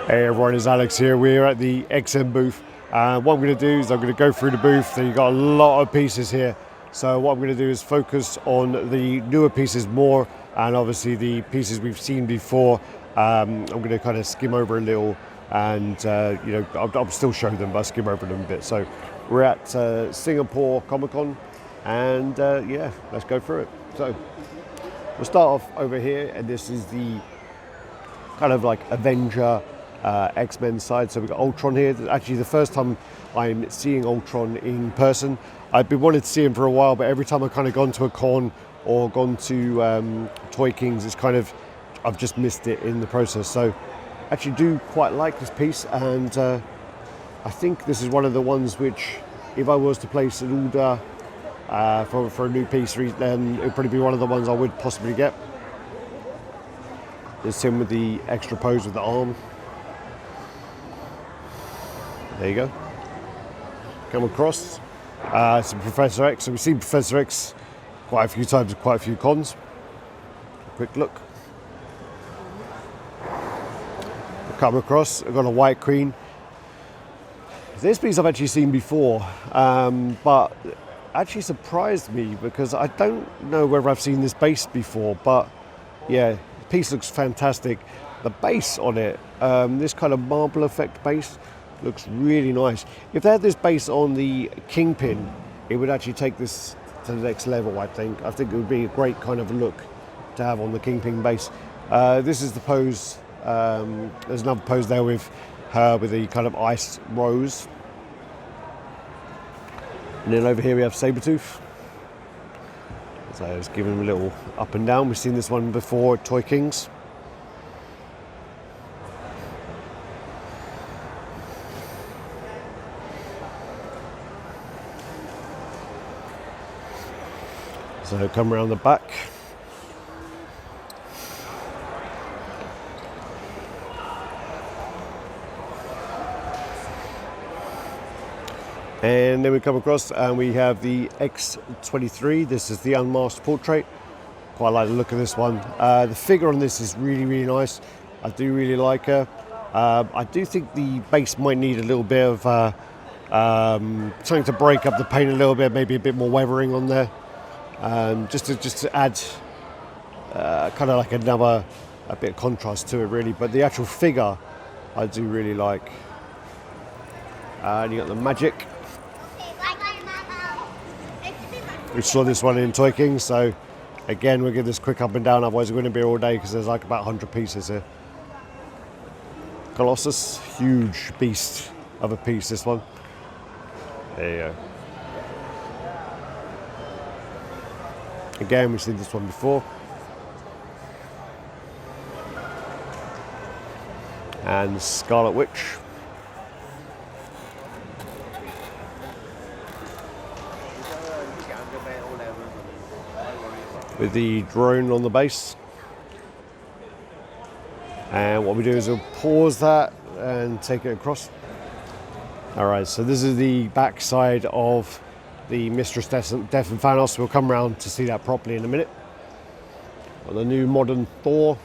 Hey everyone, it's Alex here. We're at the XM booth. What I'm going to do is I'm going to go through the booth. So you've got a lot of pieces here. So what I'm going to do is focus on the newer pieces more, and obviously the pieces we've seen before. I'm going to kind of skim over a little, and I'll still show them, but I'll skim over them a bit. So we're at Singapore Comic Con, and yeah, let's go through it. So we'll start off over here, and this is the kind of like Avenger X-Men side. So we've got Ultron here. Actually, the first time I'm seeing Ultron in person. I've been wanting to see him for a while, but every time I've kind of gone to a con or gone to Toy Kings, it's kind of, I've just missed it in the process. So I actually do quite like this piece, and I think this is one of the ones which, if I was to place an order for a new piece, then it would probably be one of the ones I would possibly get. There's him with the extra pose with the arm. There you go. Come across. Some Professor X. So we've seen Professor X quite a few times at quite a few cons. Quick look. Come across. I've got a White Queen. This piece I've actually seen before, but actually surprised me because I don't know whether I've seen this base before, but yeah, the piece looks fantastic. The base on it, this kind of marble effect base, looks really nice. If they had this base on the Kingpin, it would actually take this to the next level, I think. I think it would be a great kind of look to have on the Kingpin base. This is the pose. There's another pose there with her with the kind of ice rose. And then over here we have Sabertooth. So I was giving him a little up and down. We've seen this one before at Toy Kings. So come around the back. And then we come across and we have the X23. This is the unmasked portrait. Quite like the look of this one. The figure on this is really, really nice. I do really like her. I do think the base might need a little bit of something to break up the paint a little bit, maybe a bit more weathering on there. Just to add kind of like a bit of contrast to it really, but the actual figure I do really like. And you got the Magik. We saw this one in Toy King, so again we'll give this quick up and down, otherwise we're going to be here all day because there's like about 100 pieces here. Colossus, huge beast of a piece, this one. There you go. Again, we've seen this one before. And Scarlet Witch. With the drone on the base. And what we do is we'll pause that and take it across. Alright, so this is the back side of the Mistress Death and Thanos. We'll come around to see that properly in a minute. Got the new modern Thor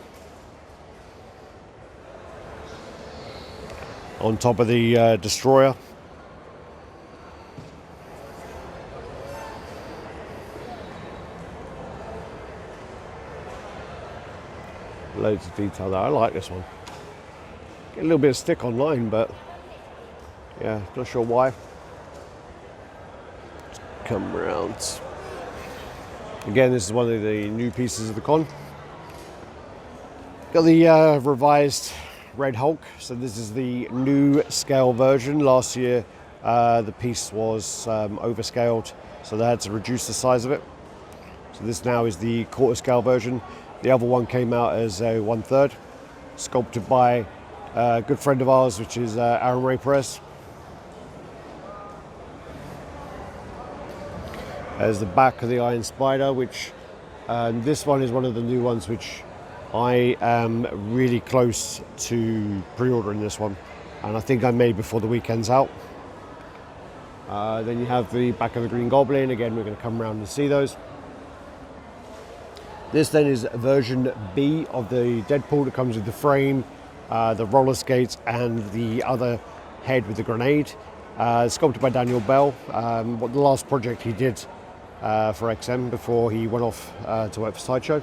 on top of the Destroyer. Loads of detail there. I like this one. Get a little bit of stick online, but yeah, not sure why. Come around. Again, this is one of the new pieces of the con. Got the revised Red Hulk. So this is the new scale version. Last year the piece was overscaled, so they had to reduce the size of it. So this now is the quarter scale version. The other one came out as a 1/3, sculpted by a good friend of ours, which is Aaron Ray Perez. There's the back of the Iron Spider, which this one is one of the new ones which I am really close to pre-ordering this one, and I think I may before the weekend's out. Then you have the back of the Green Goblin. Again, we're going to come around and see those. This then is version B of the Deadpool that comes with the frame, the roller skates and the other head with the grenade. Sculpted by Daniel Bell. What the last project he did for XM before he went off to work for Sideshow.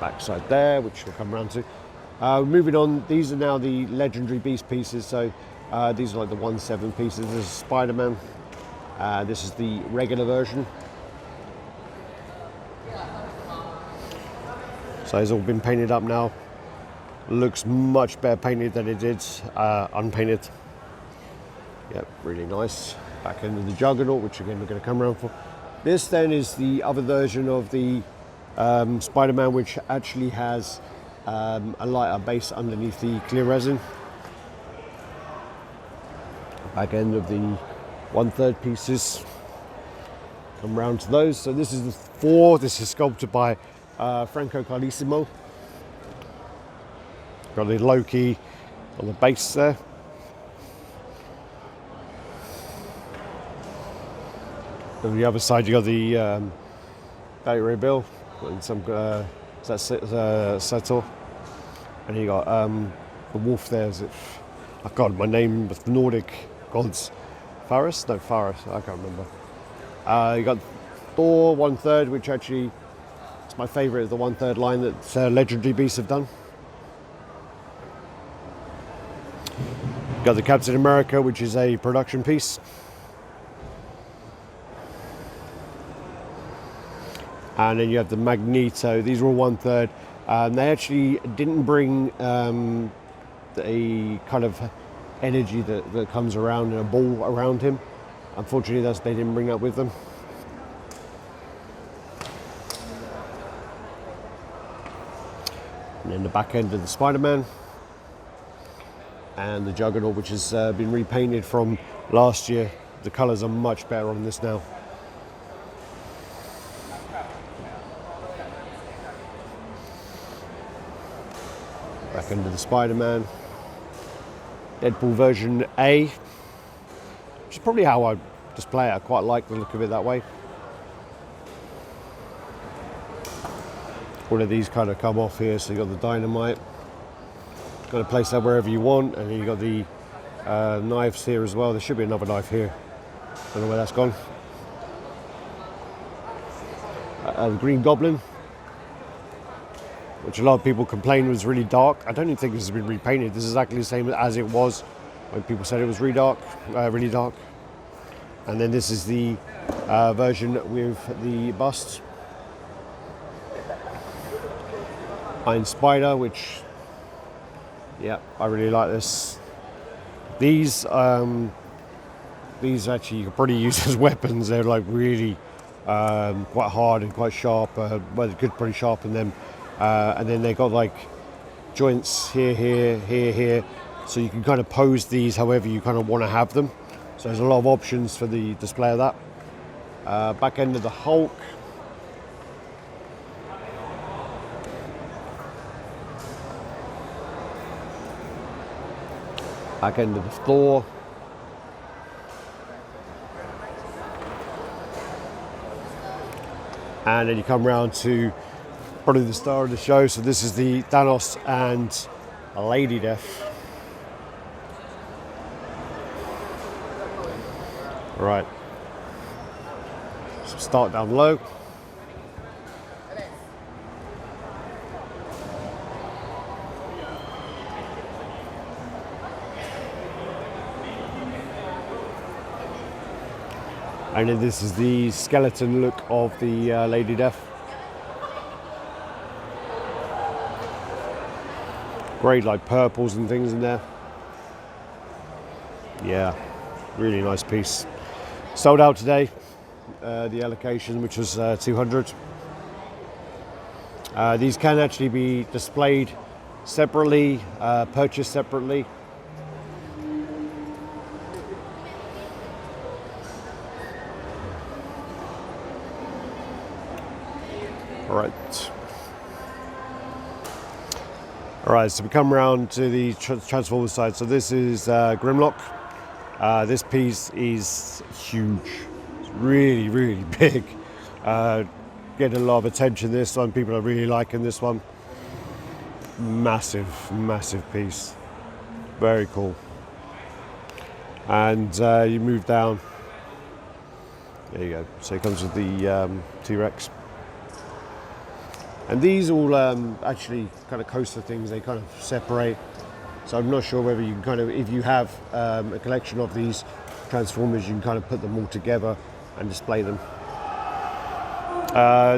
Backside there, which we'll come around to. Moving on, these are now the legendary beast pieces. So these are like the 1/7 pieces. This is Spider-Man. This is the regular version. So it's all been painted up now. Looks much better painted than it did unpainted. Yep, really nice. Back end of the Juggernaut, which again we're going to come around for. This then is the other version of the Spider-Man, which actually has a lighter base underneath the clear resin. Back end of the 1/3 pieces. Come round to those. So this is the Thor. This is sculpted by Franco Carlissimo. Got the Loki on the base there. On the other side, you got the Ray Bill and some Sator, and you got the wolf there. Is it? Oh God, my name with Nordic gods. Faris? No, Faris. I can't remember. You got Thor 1/3, which actually is my favourite of the 1/3 line that Legendary Beasts have done. Got the Captain America, which is a production piece. And then you have the Magneto. These are all 1/3. They actually didn't bring a kind of energy that comes around in a ball around him. Unfortunately, they didn't bring that with them. And then the back end of the Spider-Man. And the Juggernaut, which has been repainted from last year. The colours are much better on this now. Back end of the Spider-Man. Deadpool version A, which is probably how I display it. I quite like the look of it that way. All of these kind of come off here, so you got the dynamite. Got to place that wherever you want, and then you got the knives here as well. There should be another knife here. Don't know where that's gone. The Green Goblin, which a lot of people complained was really dark. I don't even think this has been repainted. This is exactly the same as it was when people said it was really dark. And then this is the version with the bust. Iron Spider, which, yeah, I really like this. These actually you can probably use as weapons. They're like really quite hard and quite sharp. Well, you could probably sharpen them. And then they got like joints here, so you can kind of pose these however you kind of want to have them. So there's a lot of options for the display of that. Back end of the Hulk. Back end of the Thor. And then you come round to probably the star of the show. So this is the Thanos and Lady Death. Right. So start down low. And then this is the skeleton look of the Lady Death. Great like purples and things in there. Yeah, really nice piece. Sold out today, the allocation, which was 200. These can actually be displayed separately, purchased separately. All right, so we come around to the Transformers side. So this is Grimlock. This piece is huge. It's really, really big. Getting a lot of attention this one. People are really liking this one. massive, massive piece. Very cool. And you move down. There you go. So it comes with the T-Rex. And these all actually kind of coaster things, they kind of separate. So I'm not sure whether you can kind of, if you have a collection of these Transformers, you can kind of put them all together and display them.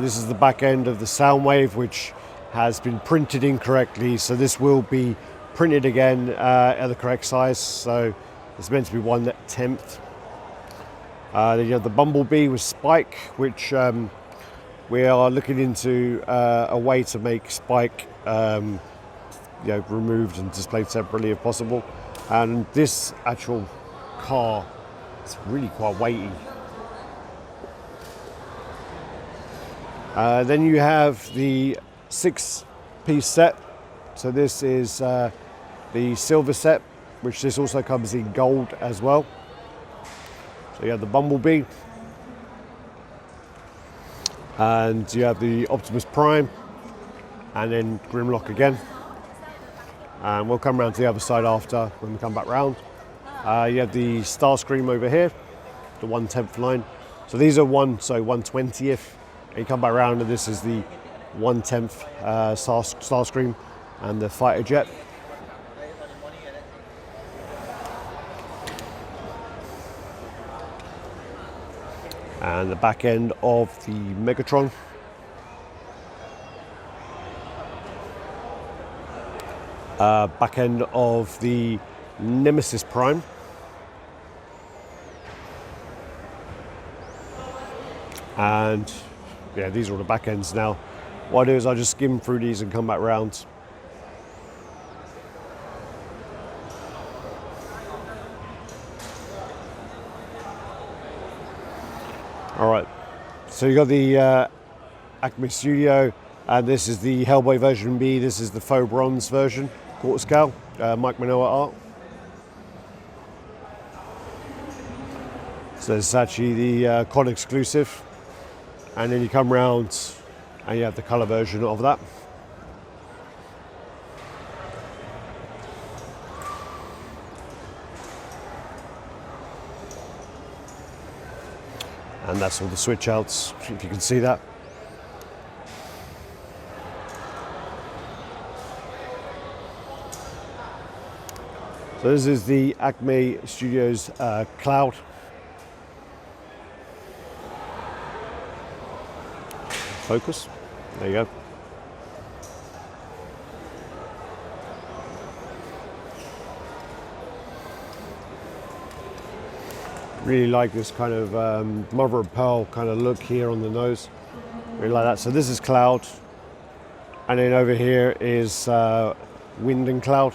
This is the back end of the Soundwave, which has been printed incorrectly. So this will be printed again at the correct size. So it's meant to be 1/10. Then you have the Bumblebee with Spike, which we are looking into a way to make Spike removed and displayed separately if possible. And this actual car is really quite weighty. Then you have the 6-piece set. So this is the silver set, which this also comes in gold as well. So you have the Bumblebee, and you have the Optimus Prime, and then Grimlock again. And we'll come around to the other side after when we come back round. You have the Starscream over here, the 1/10 line. So these are 1/20th. And you come back around, and this is the 1/10 Starscream and the fighter jet. And the back end of the Megatron. Back end of the Nemisis Prime. And yeah, these are all the back ends now. What I do is I just skim through these and come back round. All right, so you got the Acme Studio, and this is the Hellboy version B. This is the faux bronze version, quarter scale, Mike Manoa art. So it's actually the con exclusive, and then you come round and you have the color version of that. And that's all the switch outs, if you can see that. So this is the Acme Studios Cloud. Focus, there you go. Really like this kind of mother of pearl kind of look here on the nose. Really like that. So this is Cloud, and then over here is Wind and Cloud.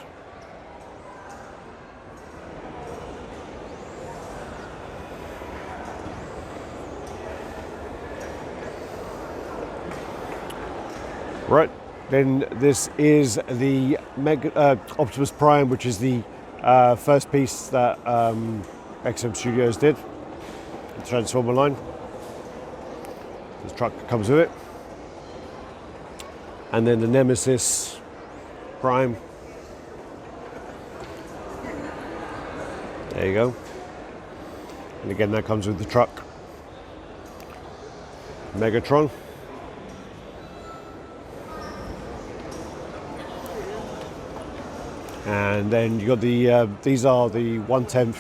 Right, then this is the Optimus Prime, which is the first piece that XM Studios did, the Transformer line. This truck comes with it. And then the Nemisis Prime. There you go. And again, that comes with the truck. Megatron. And then you got the, these are the 1/10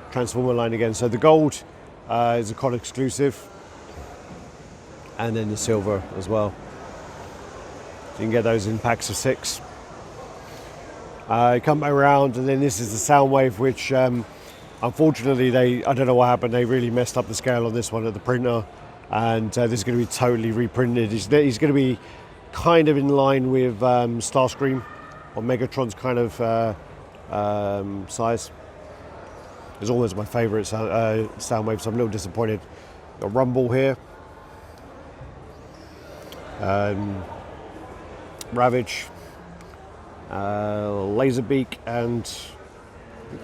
Transformer line again. So the gold is a con exclusive, and then the silver as well. So you can get those in packs of 6. Come back around, and then this is the Soundwave, which unfortunately I don't know what happened, they really messed up the scale on this one at the printer, and this is going to be totally reprinted. He's going to be kind of in line with Starscream, or Megatron's kind of size. It's almost my favourite Soundwave, so I'm a little disappointed. Got Rumble here. Ravage. Laserbeak, and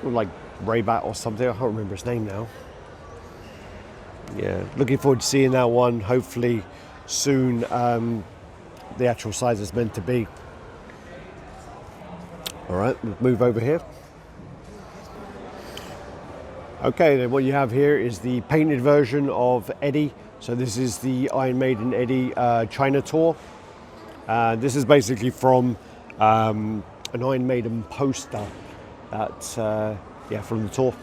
like Raybat or something. I can't remember his name now. Yeah, looking forward to seeing that one. Hopefully soon, the actual size it's meant to be. All right, we'll move over here. Okay, then what you have here is the painted version of Eddie. So this is the Iron Maiden Eddie China tour. This is basically from an Iron Maiden poster that, yeah, from the tour.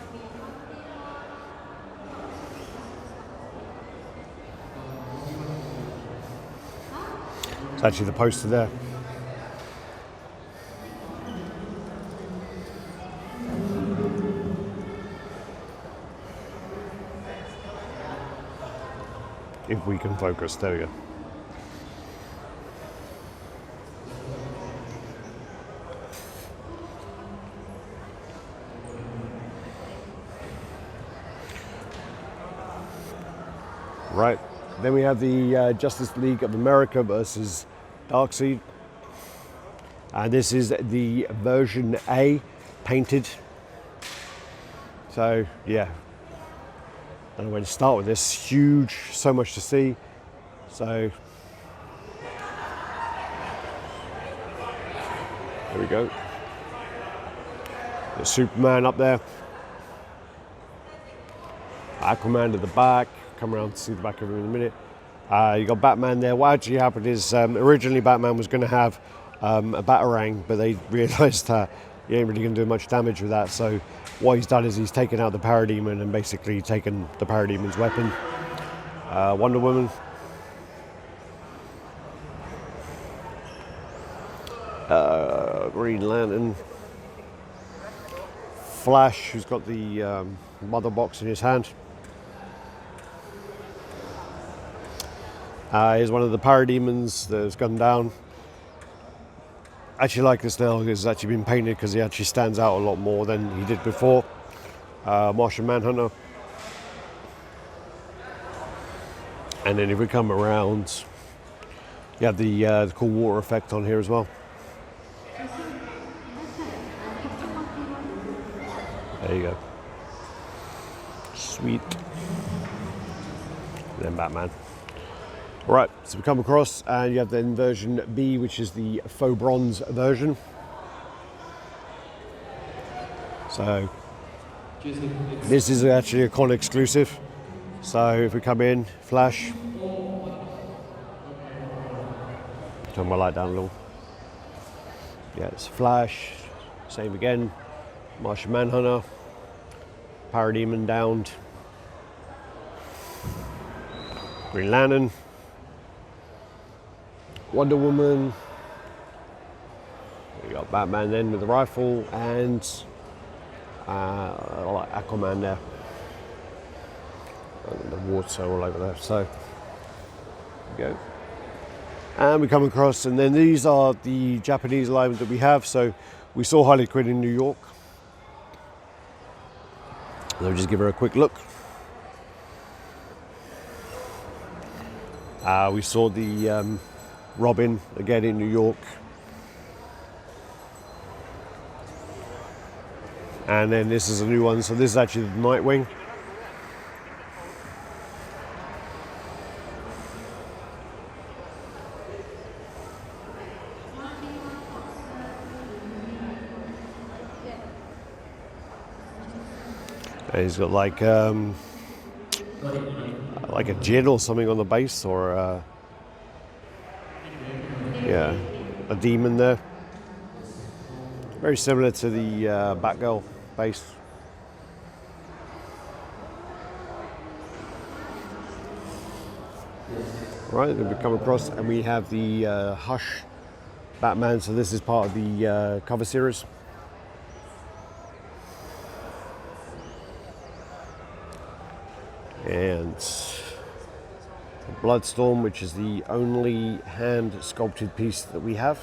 It's actually the poster there. If we can focus, there we go. Right, then we have the Justice League of America versus Darkseid. And this is the version A, painted. So, yeah. I don't know where to start with this. Huge, so much to see. So, there we go. There's Superman up there. Aquaman at the back. Come around to see the back of him in a minute. You got Batman there. What actually happened is originally Batman was going to have a Batarang, but they realised that he ain't really going to do much damage with that. So what he's done is he's taken out the Parademon and basically taken the Parademon's weapon. Wonder Woman. Green Lantern. Flash, who's got the mother box in his hand. Here's one of the Parademons that's gone down. I actually like this now because it's actually been painted because he actually stands out a lot more than he did before. Martian Manhunter. And then if we come around, you have the cool water effect on here as well. There you go. Sweet. And then Batman. Right, so we come across and you have then version B, which is the faux bronze version. So this is actually a con exclusive. So if we come in, Flash. Turn my light down a little. Yeah, it's Flash. Same again. Martian Manhunter. Parademon downed. Green Lantern. Wonder Woman. We got Batman then with the rifle, and like Aquaman there. And the water all over there. So there we go. And we come across, and then these are the Japanese alignment that we have. So we saw Harley Quinn in New York. Let me just give her a quick look. We saw the Robin again in New York. And then this is a new one. So this is actually the Nightwing. And he's got like a gin or something on the base, or yeah, a demon there. Very similar to the Batgirl base. Right, then we come across and we have the Hush Batman. So this is part of the cover series. And Bloodstorm, which is the only hand sculpted piece that we have.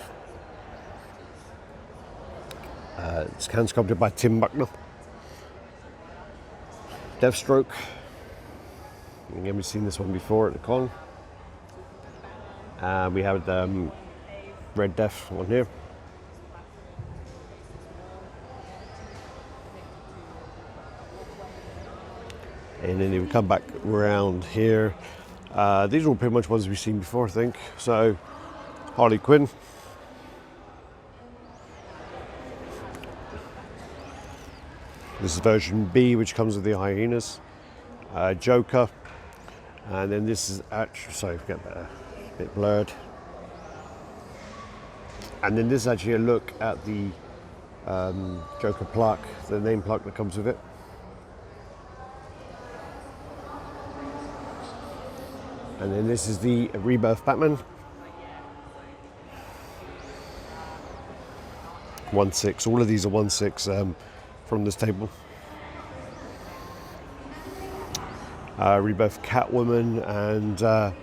It's hand sculpted by Tim Buckner. Deathstroke. Again, we've seen this one before at the con. We have the Red Death one here. And then if we come back around here, these are all pretty much ones we've seen before, I think. So, Harley Quinn. This is version B, which comes with the hyenas. Joker. And then this is actually, sorry, get better, a bit blurred. And then this is actually a look at the Joker plaque, the name plaque that comes with it. And then this is the Rebirth Batman. 1/6. All of these are 1/6 from this table. Rebirth Catwoman, and yeah,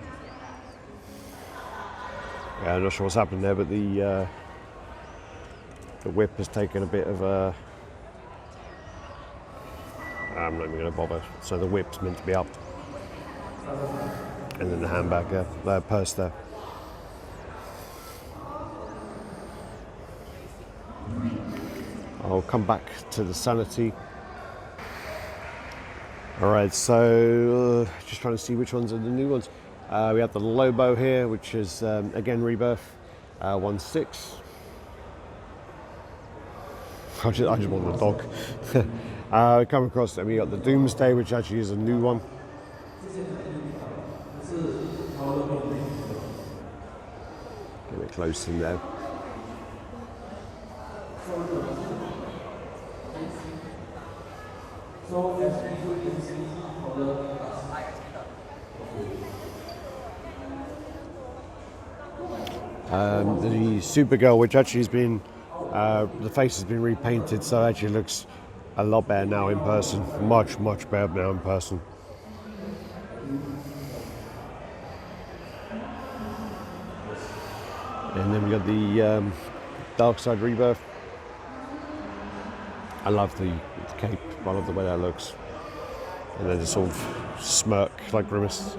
I'm not sure what's happened there, but the whip has taken a bit of a. I'm not even going to bother. So the whip's meant to be up, and then the handbag there, purse there. I'll come back to the sanity. Alright, so just trying to see which ones are the new ones. We have the Lobo here, which is again Rebirth, 1/6. I just want the dog. We come across, and we got the Doomsday, which actually is a new one. Get it close in there. The Supergirl, which actually has been, the face has been repainted, so it actually looks a lot better now in person. Much better now in person. And then we got the Darkseid Rebirth. I love the cape, I love the way that looks. And then the sort of smirk, like grimace.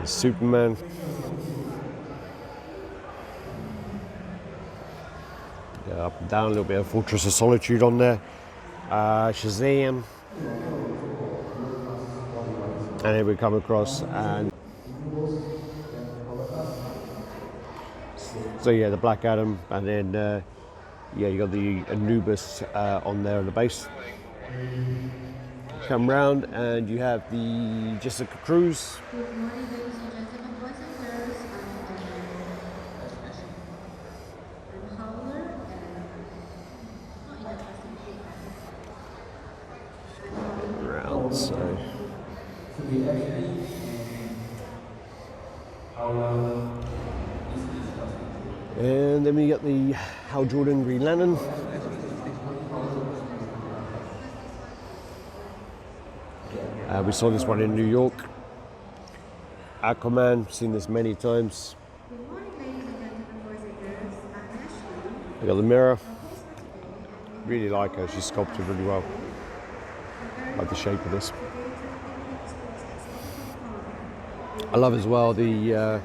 The Superman. Yeah, up and down, a little bit of Fortress of Solitude on there. Shazam. And then we come across, and so yeah, the Black Adam, and then yeah, you got the Anubis on there on the base. Come round, and you have the Jessica Cruz. Good morning, ladies and gentlemen, boys and girls. I'm Howler, and Round, so. And then we got the Hal Jordan Green Lantern. We saw this one in New York. Aquaman, seen this many times. good morning, ladies and gentlemen, boys and girls. I'm Ashley. I got the Mirror. Really like her, she's sculpted really well. Like the shape of this. I love as well the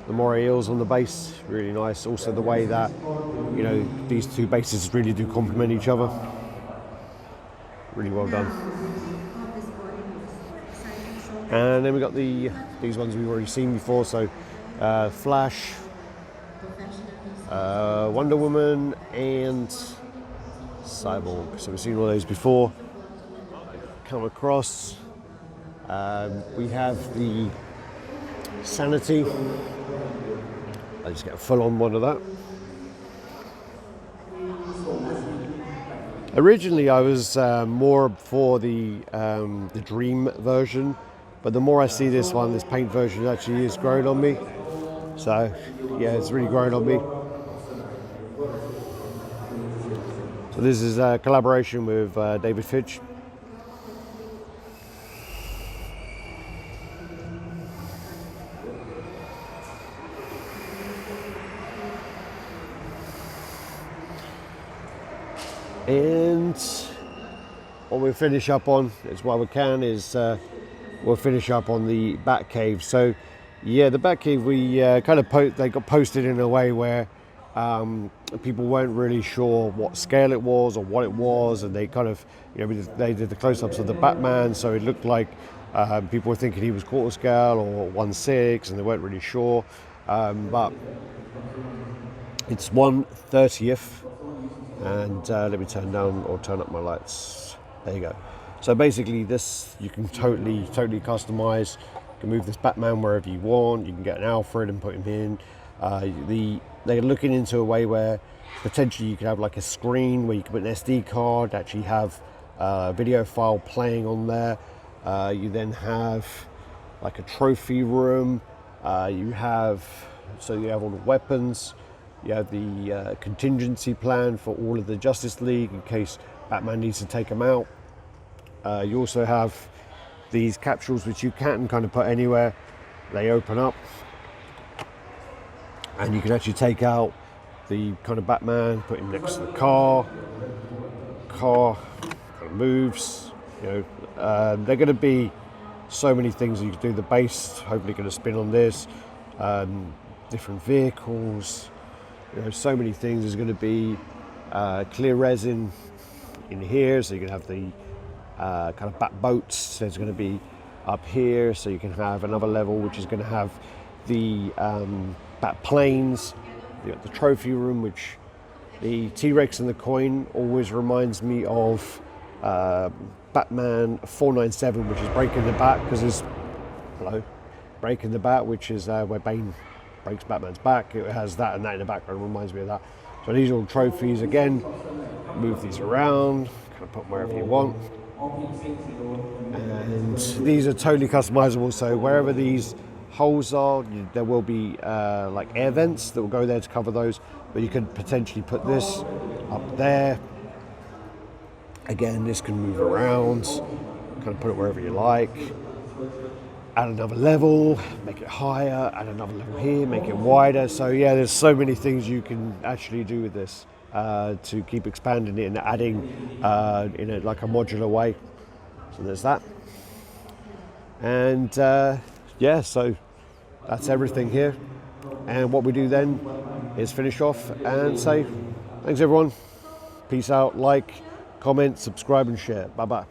moray eels on the base, really nice. Also the way that, you know, these two bases really do complement each other. Really well done. And then we got these ones we've already seen before, so Flash, Wonder Woman, and Cyborg. So we've seen all those before. Come across, we have the Sanity. I just get a full-on one of that. Originally, I was more for the Dream version, but the more I see this one, this paint version actually is growing on me. So, yeah, it's really growing on me. So this is a collaboration with David Fitch. And what we'll finish up on, is what we can, is we'll finish up on the Batcave. So yeah, the Batcave, we kind of they got posted in a way where people weren't really sure what scale it was or what it was, and they kind of, you know, they did the close-ups of the Batman, so it looked like people were thinking he was quarter scale or 1/6, and they weren't really sure. But It's 1/30th, and let me turn down or turn up my lights. There you go. So basically this you can totally customize. You can move this Batman wherever you want. You can get an Alfred and put him in. They're looking into a way where potentially you could have like a screen where you can put an SD card, actually have a video file playing on there. You then have like a trophy room. You have all the weapons. You have the contingency plan for all of the Justice League in case Batman needs to take them out. You also have these capsules which you can kind of put anywhere. They open up and you can actually take out the kind of Batman, put him next to the car kind of moves. They're going to be so many things you can do. The base hopefully going to spin on this, different vehicles, so many things. There's going to be clear resin in here, so you can have the kind of bat boats. There's going to be up here, so you can have another level which is going to have the bat planes. You got the trophy room, which the T-Rex and the coin always reminds me of Batman 497, which is Breaking the Bat, because there's Breaking the Bat, which is where Bane breaks Batman's back. It has that and that in the background, reminds me of that. So these are all trophies. Again, move these around, kind of put them wherever you want. And these are totally customizable, so wherever these holes are, there will be like air vents that will go there to cover those, but you could potentially put this up there. Again, this can move around, kind of put it wherever you like. Add another level, make it higher, add another level here, make it wider. So yeah, there's so many things you can actually do with this to keep expanding it and adding in like a modular way. So there's that. And yeah, so that's everything here. And what we do then is finish off and say thanks everyone. Peace out, like, comment, subscribe and share. Bye bye.